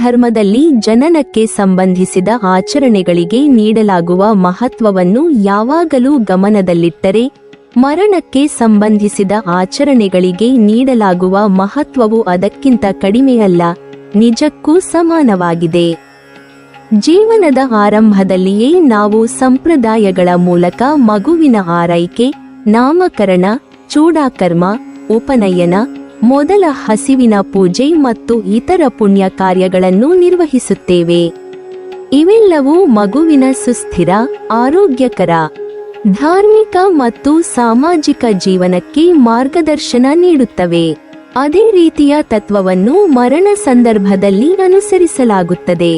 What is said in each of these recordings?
ಧರ್ಮದಲ್ಲಿ ಜನನಕ್ಕೆ ಸಂಬಂಧಿಸಿದ ಆಚರಣೆಗಳಿಗೆ ನೀಡಲಾಗುವ ಮಹತ್ವವನ್ನು ಯಾವಾಗಲೂ ಗಮನದಲ್ಲಿಟ್ಟರೆ, ಮರಣಕ್ಕೆ ಸಂಬಂಧಿಸಿದ ಆಚರಣೆಗಳಿಗೆ ನೀಡಲಾಗುವ ಮಹತ್ವವು ಅದಕ್ಕಿಂತ ಕಡಿಮೆಯಲ್ಲ, ನಿಜಕ್ಕೂ ಸಮಾನವಾಗಿದೆ. ಜೀವನದ ಆರಂಭದಲ್ಲಿಯೇ ನಾವು ಸಂಪ್ರದಾಯಗಳ ಮೂಲಕ ಮಗುವಿನ ಆರೈಕೆ, ನಾಮಕರಣ, ಚೂಡಾಕರ್ಮ, ಉಪನಯನ, ಮೊದಲ ಹಸಿವಿನ ಪೂಜೆ ಮತ್ತು ಇತರ ಪುಣ್ಯ ಕಾರ್ಯಗಳನ್ನು ನಿರ್ವಹಿಸುತ್ತೇವೆ. ಇವೆಲ್ಲವೂ ಮಗುವಿನ ಸುಸ್ಥಿರ, ಆರೋಗ್ಯಕರ, ಧಾರ್ಮಿಕ ಮತ್ತು ಸಾಮಾಜಿಕ ಜೀವನಕ್ಕೆ ಮಾರ್ಗದರ್ಶನ ನೀಡುತ್ತವೆ. ಅದೇ ರೀತಿಯ ತತ್ವವನ್ನು ಮರಣ ಸಂದರ್ಭದಲ್ಲಿ ಅನುಸರಿಸಲಾಗುತ್ತದೆ.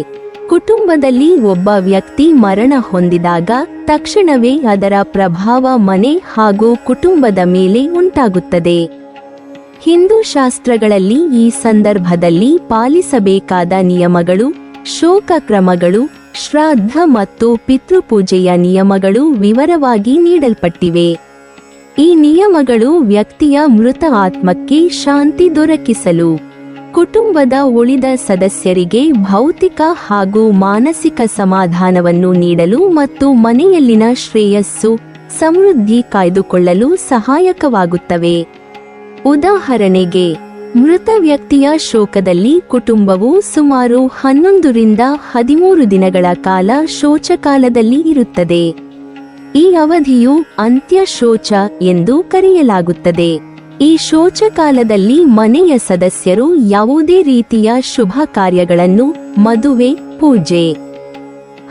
ಕುಟುಂಬದಲ್ಲಿ ಒಬ್ಬ ವ್ಯಕ್ತಿ ಮರಣ ಹೊಂದಿದಾಗ ತಕ್ಷಣವೇ ಅದರ ಪ್ರಭಾವ ಮನೆ ಹಾಗೂ ಕುಟುಂಬದ ಮೇಲೆ ಉಂಟಾಗುತ್ತದೆ. ಹಿಂದೂ ಶಾಸ್ತ್ರಗಳಲ್ಲಿ ಈ ಸಂದರ್ಭದಲ್ಲಿ ಪಾಲಿಸಬೇಕಾದ ನಿಯಮಗಳು, ಶೋಕ ಕ್ರಮಗಳು, ಶ್ರಾದ್ದ ಮತ್ತು ಪಿತೃಪೂಜೆಯ ನಿಯಮಗಳು ವಿವರವಾಗಿ ನೀಡಲ್ಪಟ್ಟಿವೆ. ಈ ನಿಯಮಗಳು ವ್ಯಕ್ತಿಯ ಮೃತ ಆತ್ಮಕ್ಕೆ ಶಾಂತಿ ದೊರಕಿಸಲು, ಕುಟುಂಬದ ಉಳಿದ ಸದಸ್ಯರಿಗೆ ಭೌತಿಕ ಹಾಗೂ ಮಾನಸಿಕ ಸಮಾಧಾನವನ್ನು ನೀಡಲು ಮತ್ತು ಮನೆಯಲ್ಲಿನ ಶ್ರೇಯಸ್ಸು, ಸಮೃದ್ಧಿ ಕಾಯ್ದುಕೊಳ್ಳಲು ಸಹಾಯಕವಾಗುತ್ತವೆ. ಉದಾಹರಣೆಗೆ, ಮೃತ ವ್ಯಕ್ತಿಯ ಶೋಕದಲ್ಲಿ ಕುಟುಂಬವು ಸುಮಾರು 11 ರಿಂದ 13 ದಿನಗಳ ಕಾಲ ಶೋಚಕಾಲದಲ್ಲಿ ಇರುತ್ತದೆ. ಈ ಅವಧಿಯು ಅಂತ್ಯ ಶೋಚ ಎಂದು ಕರೆಯಲಾಗುತ್ತದೆ. ಈ ಶೋಚಕಾಲದಲ್ಲಿ ಮನೆಯ ಸದಸ್ಯರು ಯಾವುದೇ ರೀತಿಯ ಶುಭ ಕಾರ್ಯಗಳನ್ನು, ಮದುವೆ, ಪೂಜೆ,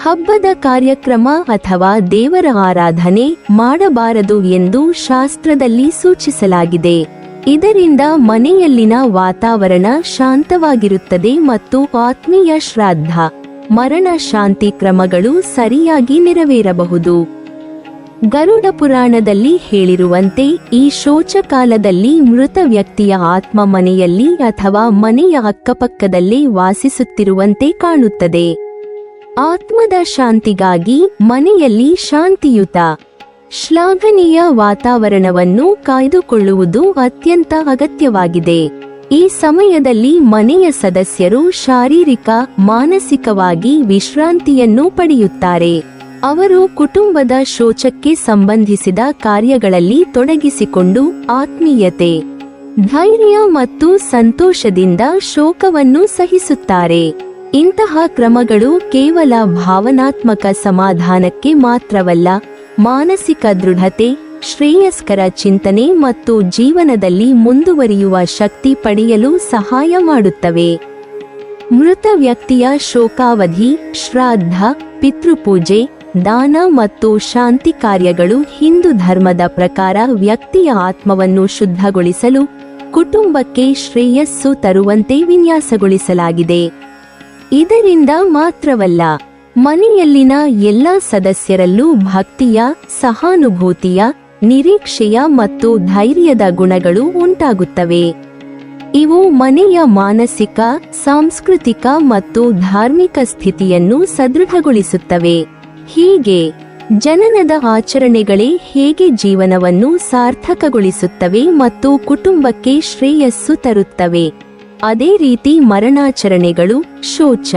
ಹಬ್ಬದ ಕಾರ್ಯಕ್ರಮ ಅಥವಾ ದೇವರ ಆರಾಧನೆ ಮಾಡಬಾರದು ಎಂದು ಶಾಸ್ತ್ರದಲ್ಲಿ ಸೂಚಿಸಲಾಗಿದೆ. ಇದರಿಂದ ಮನೆಯಲ್ಲಿನ ವಾತಾವರಣ ಶಾಂತವಾಗಿರುತ್ತದೆ ಮತ್ತು ಆತ್ಮೀಯ ಶ್ರಾದ್ದ, ಮರಣ ಶಾಂತಿ ಕ್ರಮಗಳು ಸರಿಯಾಗಿ ನೆರವೇರಬಹುದು. ಗರುಡ ಪುರಾಣದಲ್ಲಿ ಹೇಳಿರುವಂತೆ ಈ ಶೋಚಕಾಲದಲ್ಲಿ ಮೃತ ವ್ಯಕ್ತಿಯ ಆತ್ಮ ಮನೆಯಲ್ಲಿ ಅಥವಾ ಮನೆಯ ಅಕ್ಕಪಕ್ಕದಲ್ಲೇ ವಾಸಿಸುತ್ತಿರುವಂತೆ ಕಾಣುತ್ತದೆ. ಆತ್ಮದ ಶಾಂತಿಗಾಗಿ ಮನೆಯಲ್ಲಿ ಶಾಂತಿಯುತ, ಶ್ಲಾಘನೀಯ ವಾತಾವರಣವನ್ನು ಕಾಯ್ದುಕೊಳ್ಳುವುದು ಅತ್ಯಂತ ಅಗತ್ಯವಾಗಿದೆ. ಈ ಸಮಯದಲ್ಲಿ ಮನೆಯ ಸದಸ್ಯರು ಶಾರೀರಿಕ, ಮಾನಸಿಕವಾಗಿ ವಿಶ್ರಾಂತಿಯನ್ನು ಪಡೆಯುತ್ತಾರೆ. ಅವರು ಕುಟುಂಬದ ಶೋಚಕ್ಕೆ ಸಂಬಂಧಿಸಿದ ಕಾರ್ಯಗಳಲ್ಲಿ ತೊಡಗಿಸಿಕೊಂಡು ಆತ್ಮೀಯತೆ, ಧೈರ್ಯ ಮತ್ತು ಸಂತೋಷದಿಂದ ಶೋಕವನ್ನು ಸಹಿಸುತ್ತಾರೆ. ಇಂತಹ ಕ್ರಮಗಳು ಕೇವಲ ಭಾವನಾತ್ಮಕ ಸಮಾಧಾನಕ್ಕೆ ಮಾತ್ರವಲ್ಲ, ಮಾನಸಿಕ ದೃಢತೆ, ಶ್ರೇಯಸ್ಕರ ಚಿಂತನೆ ಮತ್ತು ಜೀವನದಲ್ಲಿ ಮುಂದುವರಿಯುವ ಶಕ್ತಿ ಪಡೆಯಲು ಸಹಾಯ ಮಾಡುತ್ತವೆ. ಮೃತ ವ್ಯಕ್ತಿಯ ಶೋಕಾವಧಿ, ಶ್ರಾದ್ದ, ಪಿತೃಪೂಜೆ, ದಾನ ಮತ್ತು ಶಾಂತಿ ಕಾರ್ಯಗಳು ಹಿಂದೂ ಧರ್ಮದ ಪ್ರಕಾರ ವ್ಯಕ್ತಿಯ ಆತ್ಮವನ್ನು ಶುದ್ಧಗೊಳಿಸಲು, ಕುಟುಂಬಕ್ಕೆ ಶ್ರೇಯಸ್ಸು ತರುವಂತೆ ವಿನ್ಯಾಸಗೊಳಿಸಲಾಗಿದೆ. ಇದರಿಂದ ಮಾತ್ರವಲ್ಲ, ಮನೆಯಲ್ಲಿನ ಎಲ್ಲ ಸದಸ್ಯರಲ್ಲೂ ಭಕ್ತಿಯ, ಸಹಾನುಭೂತಿಯ, ನಿರೀಕ್ಷೆಯ ಮತ್ತು ಧೈರ್ಯದ ಗುಣಗಳು ಉಂಟಾಗುತ್ತವೆ. ಇವು ಮನೆಯ ಮಾನಸಿಕ, ಸಾಂಸ್ಕೃತಿಕ ಮತ್ತು ಧಾರ್ಮಿಕ ಸ್ಥಿತಿಯನ್ನು ಸದೃಢಗೊಳಿಸುತ್ತವೆ. ಹೀಗೆ ಜನನದ ಆಚರಣೆಗಳೇ ಹೇಗೆ ಜೀವನವನ್ನು ಸಾರ್ಥಕಗೊಳಿಸುತ್ತವೆ ಮತ್ತು ಕುಟುಂಬಕ್ಕೆ ಶ್ರೇಯಸ್ಸು ತರುತ್ತವೆ, ಅದೇ ರೀತಿ ಮರಣಾಚರಣೆಗಳು, ಶೋಚ,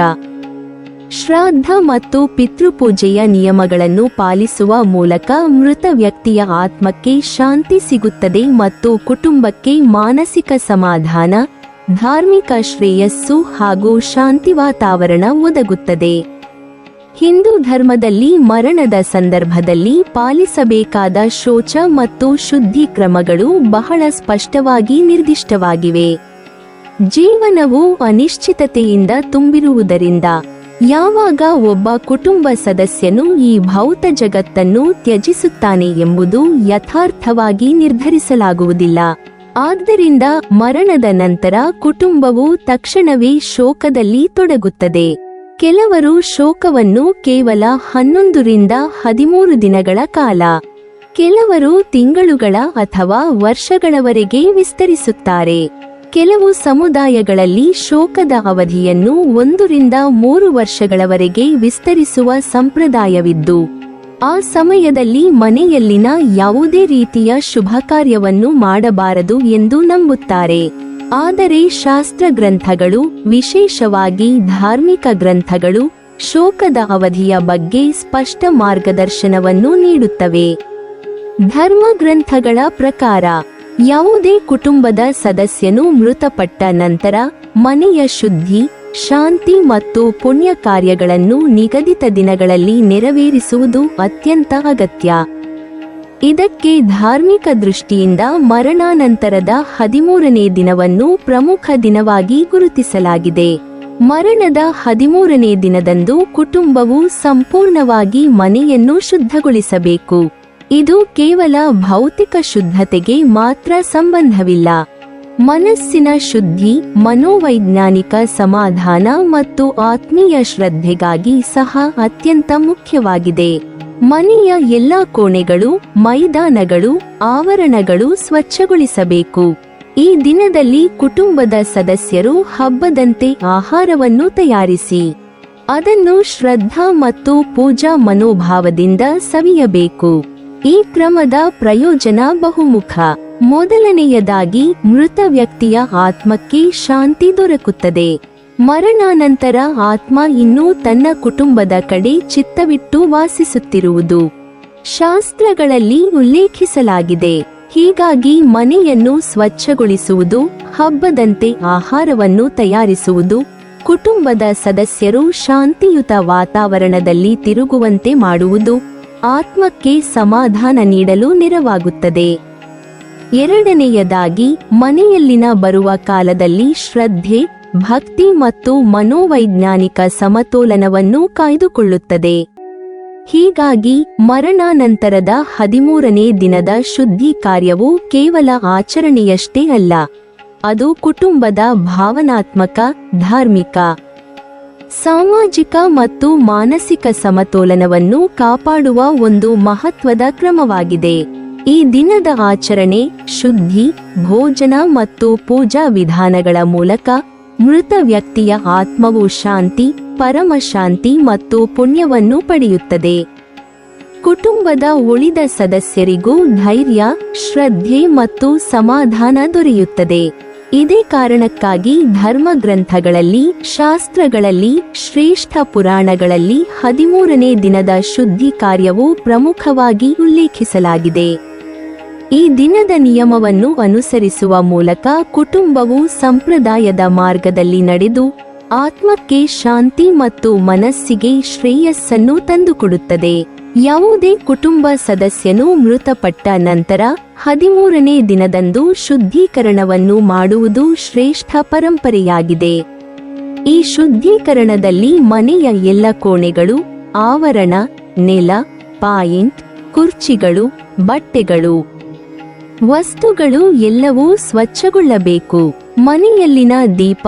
ಶ್ರಾದ್ದ ಮತ್ತು ಪಿತೃಪೂಜೆಯ ನಿಯಮಗಳನ್ನು ಪಾಲಿಸುವ ಮೂಲಕ ಮೃತ ವ್ಯಕ್ತಿಯ ಆತ್ಮಕ್ಕೆ ಶಾಂತಿ ಸಿಗುತ್ತದೆ ಮತ್ತು ಕುಟುಂಬಕ್ಕೆ ಮಾನಸಿಕ ಸಮಾಧಾನ, ಧಾರ್ಮಿಕ ಶ್ರೇಯಸ್ಸು ಹಾಗೂ ಶಾಂತಿ ವಾತಾವರಣ ಒದಗುತ್ತದೆ. ಹಿಂದೂ ಧರ್ಮದಲ್ಲಿ ಮರಣದ ಸಂದರ್ಭದಲ್ಲಿ ಪಾಲಿಸಬೇಕಾದ ಶೋಚ ಮತ್ತು ಶುದ್ಧಿ ಕ್ರಮಗಳು ಬಹಳ ಸ್ಪಷ್ಟವಾಗಿ ನಿರ್ದಿಷ್ಟವಾಗಿವೆ. ಜೀವನವು ಅನಿಶ್ಚಿತತೆಯಿಂದ ತುಂಬಿರುವುದರಿಂದ ಯಾವಾಗ ಒಬ್ಬ ಕುಟುಂಬ ಸದಸ್ಯನು ಈ ಭೌತ ಜಗತ್ತನ್ನು ತ್ಯಜಿಸುತ್ತಾನೆ ಎಂಬುದು ಯಥಾರ್ಥವಾಗಿ ನಿರ್ಧರಿಸಲಾಗುವುದಿಲ್ಲ. ಆದ್ದರಿಂದ ಮರಣದ ನಂತರ ಕುಟುಂಬವು ತಕ್ಷಣವೇ ಶೋಕದಲ್ಲಿ ತೊಡಗುತ್ತದೆ. ಕೆಲವರು ಶೋಕವನ್ನು ಕೇವಲ 11 ರಿಂದ 13 ದಿನಗಳ ಕಾಲ, ಕೆಲವರು ತಿಂಗಳುಗಳ ಅಥವಾ ವರ್ಷಗಳವರೆಗೆ ವಿಸ್ತರಿಸುತ್ತಾರೆ. ಕೆಲವು ಸಮುದಾಯಗಳಲ್ಲಿ ಶೋಕದ ಅವಧಿಯನ್ನು 1 ರಿಂದ 3 ವರ್ಷಗಳವರೆಗೆ ವಿಸ್ತರಿಸುವ ಸಂಪ್ರದಾಯವಿದ್ದು, ಆ ಸಮಯದಲ್ಲಿ ಮನೆಯಲ್ಲಿನ ಯಾವುದೇ ರೀತಿಯ ಶುಭ ಕಾರ್ಯವನ್ನು ಮಾಡಬಾರದು ಎಂದು ನಂಬುತ್ತಾರೆ. ಆದರೆ ಶಾಸ್ತ್ರ ಗ್ರಂಥಗಳು, ವಿಶೇಷವಾಗಿ ಧಾರ್ಮಿಕ ಗ್ರಂಥಗಳು, ಶೋಕದ ಅವಧಿಯ ಬಗ್ಗೆ ಸ್ಪಷ್ಟ ಮಾರ್ಗದರ್ಶನವನ್ನು ನೀಡುತ್ತವೆ. ಧರ್ಮಗ್ರಂಥಗಳ ಪ್ರಕಾರ ಯಾವುದೇ ಕುಟುಂಬದ ಸದಸ್ಯನು ಮೃತಪಟ್ಟ ನಂತರ ಮನೆಯ ಶುದ್ಧಿ, ಶಾಂತಿ ಮತ್ತು ಪುಣ್ಯ ಕಾರ್ಯಗಳನ್ನು ನಿಗದಿತ ದಿನಗಳಲ್ಲಿ ನೆರವೇರಿಸುವುದು ಅತ್ಯಂತ ಅಗತ್ಯ. ಇದಕ್ಕೆ ಧಾರ್ಮಿಕ ದೃಷ್ಟಿಯಿಂದ ಮರಣಾನಂತರದ 13ನೇ ದಿನವನ್ನು ಪ್ರಮುಖ ದಿನವಾಗಿ ಗುರುತಿಸಲಾಗಿದೆ. ಮರಣದ 13ನೇ ದಿನದಂದು ಕುಟುಂಬವು ಸಂಪೂರ್ಣವಾಗಿ ಮನೆಯನ್ನು ಶುದ್ಧಗೊಳಿಸಬೇಕು. ಇದು ಕೇವಲ ಭೌತಿಕ ಶುದ್ಧತೆಗೆ ಮಾತ್ರ ಸಂಬಂಧವಿಲ್ಲ. ಮನಸ್ಸಿನ ಶುದ್ಧಿ, ಮನೋವೈಜ್ಞಾನಿಕ ಸಮಾಧಾನ ಮತ್ತು ಆತ್ಮೀಯ ಶ್ರದ್ಧೆಗಾಗಿ ಸಹ ಅತ್ಯಂತ ಮುಖ್ಯವಾಗಿದೆ. ಮನೆಯ ಎಲ್ಲಾ ಕೋಣೆಗಳು, ಮೈದಾನಗಳು, ಆವರಣಗಳು ಸ್ವಚ್ಛಗೊಳಿಸಬೇಕು. ಈ ದಿನದಲ್ಲಿ ಕುಟುಂಬದ ಸದಸ್ಯರು ಹಬ್ಬದಂತೆ ಆಹಾರವನ್ನು ತಯಾರಿಸಿ ಅದನ್ನು ಶ್ರದ್ಧಾ ಮತ್ತು ಪೂಜಾ ಮನೋಭಾವದಿಂದ ಸವಿಯಬೇಕು. ಈ ಕ್ರಮದ ಪ್ರಯೋಜನ ಬಹುಮುಖ. ಮೊದಲನೆಯದಾಗಿ, ಮೃತ ವ್ಯಕ್ತಿಯ ಆತ್ಮಕ್ಕೆ ಶಾಂತಿ ದೊರಕುತ್ತದೆ. ಮರಣಾನಂತರ ಆತ್ಮ ಇನ್ನೂ ತನ್ನ ಕುಟುಂಬದ ಕಡೆ ಚಿತ್ತವಿಟ್ಟು ವಾಸಿಸುತ್ತಿರುವುದು ಶಾಸ್ತ್ರಗಳಲ್ಲಿ ಉಲ್ಲೇಖಿಸಲಾಗಿದೆ. ಹೀಗಾಗಿ ಮನೆಯನ್ನು ಸ್ವಚ್ಛಗೊಳಿಸುವುದು, ಹಬ್ಬದಂತೆ ಆಹಾರವನ್ನು ತಯಾರಿಸುವುದು, ಕುಟುಂಬದ ಸದಸ್ಯರು ಶಾಂತಿಯುತ ವಾತಾವರಣದಲ್ಲಿ ತಿರುಗುವಂತೆ ಮಾಡುವುದು ಆತ್ಮಕ್ಕೆ ಸಮಾಧಾನ ನೀಡಲು ನೆರವಾಗುತ್ತದೆ. ಎರಡನೆಯದಾಗಿ, ಮನೆಯಲ್ಲಿನ ಬರುವ ಕಾಲದಲ್ಲಿ ಶ್ರದ್ಧೆ, ಭಕ್ತಿ ಮತ್ತು ಮನೋವೈಜ್ಞಾನಿಕ ಸಮತೋಲನವನ್ನು ಕಾಯ್ದುಕೊಳ್ಳುತ್ತದೆ. ಹೀಗಾಗಿ ಮರಣಾನಂತರದ 13ನೇ ದಿನದ ಶುದ್ಧಿ ಕಾರ್ಯವು ಕೇವಲ ಆಚರಣೆಯಷ್ಟೇ ಅಲ್ಲ, ಅದು ಕುಟುಂಬದ ಭಾವನಾತ್ಮಕ, ಧಾರ್ಮಿಕ, ಸಾಮಾಜಿಕ ಮತ್ತು ಮಾನಸಿಕ ಸಮತೋಲನವನ್ನು ಕಾಪಾಡುವ ಒಂದು ಮಹತ್ವದ ಕ್ರಮವಾಗಿದೆ. ಈ ದಿನದ ಆಚರಣೆ, ಶುದ್ಧಿ, ಭೋಜನ ಮತ್ತು ಪೂಜಾ ವಿಧಾನಗಳ ಮೂಲಕ ಮೃತ ವ್ಯಕ್ತಿಯ ಆತ್ಮವು ಶಾಂತಿ, ಪರಮಶಾಂತಿ ಮತ್ತು ಪುಣ್ಯವನ್ನು ಪಡೆಯುತ್ತದೆ. ಕುಟುಂಬದ ಉಳಿದ ಸದಸ್ಯರಿಗೂ ಧೈರ್ಯ, ಶ್ರದ್ಧೆ ಮತ್ತು ಸಮಾಧಾನ ದೊರೆಯುತ್ತದೆ. ಇದೇ ಕಾರಣಕ್ಕಾಗಿ ಧರ್ಮಗ್ರಂಥಗಳಲ್ಲಿ, ಶಾಸ್ತ್ರಗಳಲ್ಲಿ, ಶ್ರೇಷ್ಠ ಪುರಾಣಗಳಲ್ಲಿ 13ನೇ ದಿನದ ಶುದ್ಧಿ ಕಾರ್ಯವು ಪ್ರಮುಖವಾಗಿ ಉಲ್ಲೇಖಿಸಲಾಗಿದೆ. ಈ ದಿನದ ನಿಯಮವನ್ನು ಅನುಸರಿಸುವ ಮೂಲಕ ಕುಟುಂಬವು ಸಂಪ್ರದಾಯದ ಮಾರ್ಗದಲ್ಲಿ ನಡೆದು ಆತ್ಮಕ್ಕೆ ಶಾಂತಿ ಮತ್ತು ಮನಸ್ಸಿಗೆ ಶ್ರೇಯಸ್ಸನ್ನು ತಂದುಕೊಡುತ್ತದೆ. ಯಾವುದೇ ಕುಟುಂಬ ಸದಸ್ಯನು ಮೃತಪಟ್ಟ ನಂತರ 13ನೇ ದಿನದಂದು ಶುದ್ಧೀಕರಣವನ್ನು ಮಾಡುವುದು ಶ್ರೇಷ್ಠ ಪರಂಪರೆಯಾಗಿದೆ. ಈ ಶುದ್ಧೀಕರಣದಲ್ಲಿ ಮನೆಯ ಎಲ್ಲ ಕೋಣೆಗಳು, ಆವರಣ, ನೆಲ, ಪಾಯಿಂಟ್, ಕುರ್ಚಿಗಳು, ಬಟ್ಟೆಗಳು, ವಸ್ತುಗಳು ಎಲ್ಲವೂ ಸ್ವಚ್ಛಗೊಳ್ಳಬೇಕು. ಮನೆಯಲ್ಲಿನ ದೀಪ,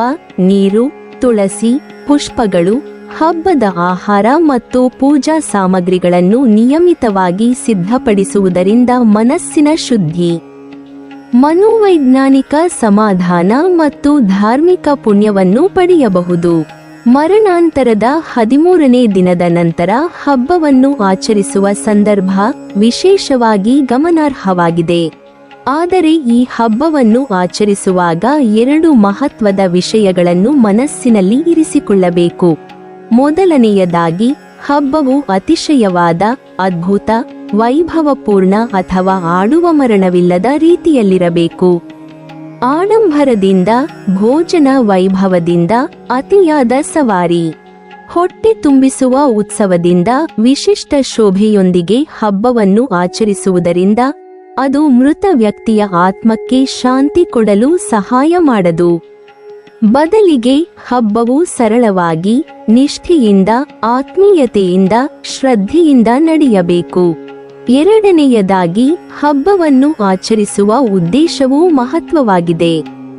ನೀರು, ತುಳಸಿ, ಪುಷ್ಪಗಳು, ಹಬ್ಬದ ಆಹಾರ ಮತ್ತು ಪೂಜಾ ಸಾಮಗ್ರಿಗಳನ್ನು ನಿಯಮಿತವಾಗಿ ಸಿದ್ಧಪಡಿಸುವುದರಿಂದ ಮನಸ್ಸಿನ ಶುದ್ಧಿ, ಮನೋವೈಜ್ಞಾನಿಕ ಸಮಾಧಾನ ಮತ್ತು ಧಾರ್ಮಿಕ ಪುಣ್ಯವನ್ನು ಪಡೆಯಬಹುದು. ಮರಣಾಂತರದ 13ನೇ ದಿನದ ನಂತರ ಹಬ್ಬವನ್ನು ಆಚರಿಸುವ ಸಂದರ್ಭ ವಿಶೇಷವಾಗಿ ಗಮನಾರ್ಹವಾಗಿದೆ. ಆದರೆ ಈ ಹಬ್ಬವನ್ನು ಆಚರಿಸುವಾಗ 2 ಮಹತ್ವದ ವಿಷಯಗಳನ್ನು ಮನಸ್ಸಿನಲ್ಲಿ ಇರಿಸಿಕೊಳ್ಳಬೇಕು. ಮೊದಲನೆಯದಾಗಿ, ಹಬ್ಬವು ಅತಿಶಯವಾದ, ಅದ್ಭುತ, ವೈಭವಪೂರ್ಣ ಅಥವಾ ಆಡುವ ಮರಣವಿಲ್ಲದ ರೀತಿಯಲ್ಲಿರಬೇಕು. ಆಡಂಬರದಿಂದ, ಭೋಜನ ವೈಭವದಿಂದ, ಅತಿಯಾದ ಸವಾರಿ, ಹೊಟ್ಟೆ ತುಂಬಿಸುವ ಉತ್ಸವದಿಂದ, ವಿಶಿಷ್ಟ ಶೋಭೆಯೊಂದಿಗೆ ಹಬ್ಬವನ್ನು ಆಚರಿಸುವುದರಿಂದ ಅದು ಮೃತ ವ್ಯಕ್ತಿಯ ಆತ್ಮಕ್ಕೆ ಶಾಂತಿ ಕೊಡಲು ಸಹಾಯ ಮಾಡದು. ಬದಲಿಗೆ ಹಬ್ಬವು ಸರಳವಾಗಿ, ನಿಷ್ಠೆಯಿಂದ, ಆತ್ಮೀಯತೆಯಿಂದ, ಶ್ರದ್ಧೆಯಿಂದ ನಡೆಯಬೇಕು. ಎರಡನೆಯದಾಗಿ, ಹಬ್ಬವನ್ನು ಆಚರಿಸುವ ಉದ್ದೇಶವೂ ಮಹತ್ವವಾಗಿದೆ.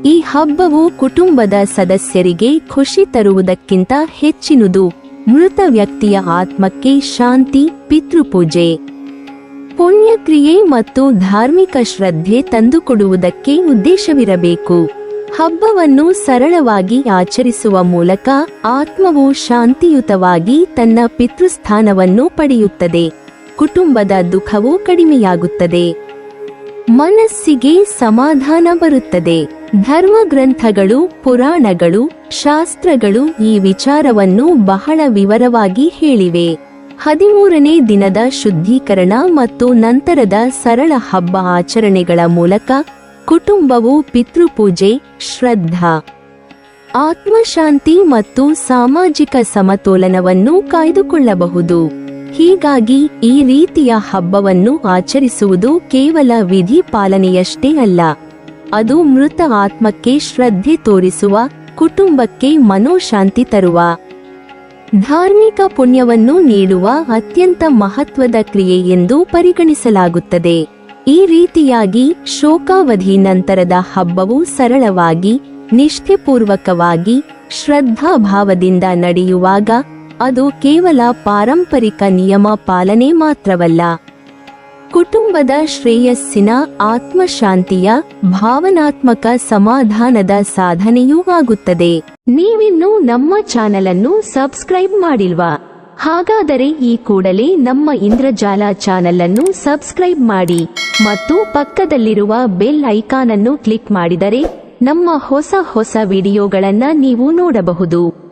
ಈ ಹಬ್ಬವು ಕುಟುಂಬದ ಸದಸ್ಯರಿಗೆ ಖುಷಿ ತರುವುದಕ್ಕಿಂತ ಹೆಚ್ಚಿನದು. ಮೃತ ವ್ಯಕ್ತಿಯ ಆತ್ಮಕ್ಕೆ ಶಾಂತಿ, ಪಿತೃಪೂಜೆ, ಪುಣ್ಯಕ್ರಿಯೆ ಮತ್ತು ಧಾರ್ಮಿಕ ಶ್ರದ್ಧೆ ತಂದುಕೊಡುವುದಕ್ಕೆ ಉದ್ದೇಶವಿರಬೇಕು. ಹಬ್ಬವನ್ನು ಸರಳವಾಗಿ ಆಚರಿಸುವ ಮೂಲಕ ಆತ್ಮವು ಶಾಂತಿಯುತವಾಗಿ ತನ್ನ ಪಿತೃಸ್ಥಾನವನ್ನು ಪಡೆಯುತ್ತದೆ. ಕುಟುಂಬದ ದುಃಖವೂ ಕಡಿಮೆಯಾಗುತ್ತದೆ. ಮನಸ್ಸಿಗೆ ಸಮಾಧಾನ ಬರುತ್ತದೆ. ಧರ್ಮ ಗ್ರಂಥಗಳು, ಪುರಾಣಗಳು, ಶಾಸ್ತ್ರಗಳು ಈ ವಿಚಾರವನ್ನು ಬಹಳ ವಿವರವಾಗಿ ಹೇಳಿವೆ. 13ನೇ ದಿನದ ಶುದ್ಧೀಕರಣ ಮತ್ತು ನಂತರದ ಸರಳ ಹಬ್ಬ ಆಚರಣೆಗಳ ಮೂಲಕ ಕುಟುಂಬವು ಪಿತೃಪೂಜೆ, ಶ್ರದ್ಧಾ, ಆತ್ಮಶಾಂತಿ ಮತ್ತು ಸಾಮಾಜಿಕ ಸಮತೋಲನವನ್ನು ಕಾಯ್ದುಕೊಳ್ಳಬಹುದು. ಹೀಗಾಗಿ ಈ ರೀತಿಯ ಹಬ್ಬವನ್ನು ಆಚರಿಸುವುದು ಕೇವಲ ವಿಧಿ ಪಾಲನೆಯಷ್ಟೇ ಅಲ್ಲ, ಅದು ಮೃತ ಆತ್ಮಕ್ಕೆ ಶ್ರದ್ಧೆ ತೋರಿಸುವ, ಕುಟುಂಬಕ್ಕೆ ಮನೋಶಾಂತಿ ತರುವ, ಧಾರ್ಮಿಕ ಪುಣ್ಯವನ್ನು ನೀಡುವ ಅತ್ಯಂತ ಮಹತ್ವದ ಕ್ರಿಯೆ ಎಂದು ಪರಿಗಣಿಸಲಾಗುತ್ತದೆ. ಈ ರೀತಿಯಾಗಿ ಶೋಕಾವಧಿ ನಂತರದ ಹಬ್ಬವು ಸರಳವಾಗಿ, ನಿಷ್ಠೆಪೂರ್ವಕವಾಗಿ, ಶ್ರದ್ಧಾಭಾವದಿಂದ ನಡೆಯುವಾಗ ಅದು ಕೇವಲ ಪಾರಂಪರಿಕ ನಿಯಮ ಪಾಲನೆ ಮಾತ್ರವಲ್ಲ, ಕುಟುಂಬದ ಶ್ರೇಯಸ್ಸಿನ, ಆತ್ಮಶಾಂತಿಯ, ಭಾವನಾತ್ಮಕ ಸಮಾಧಾನದ ಸಾಧನೆಯೂ ಆಗುತ್ತದೆ. ನೀವಿನ್ನೂ ನಮ್ಮ ಚಾನೆಲ್ ಅನ್ನು ಸಬ್ಸ್ಕ್ರೈಬ್ ಮಾಡಿಲ್ವಾ? ಹಾಗಾದರೆ ಈ ಕೂಡಲೇ ನಮ್ಮ ಇಂದ್ರಜಾಲ ಚಾನೆಲ್ ಅನ್ನು ಸಬ್ಸ್ಕ್ರೈಬ್ ಮಾಡಿ ಮತ್ತು ಪಕ್ಕದಲ್ಲಿರುವ ಬೆಲ್ ಐಕಾನ್ ಅನ್ನು ಕ್ಲಿಕ್ ಮಾಡಿದರೆ ನಮ್ಮ ಹೊಸ ವಿಡಿಯೋಗಳನ್ನು ನೀವು ನೋಡಬಹುದು.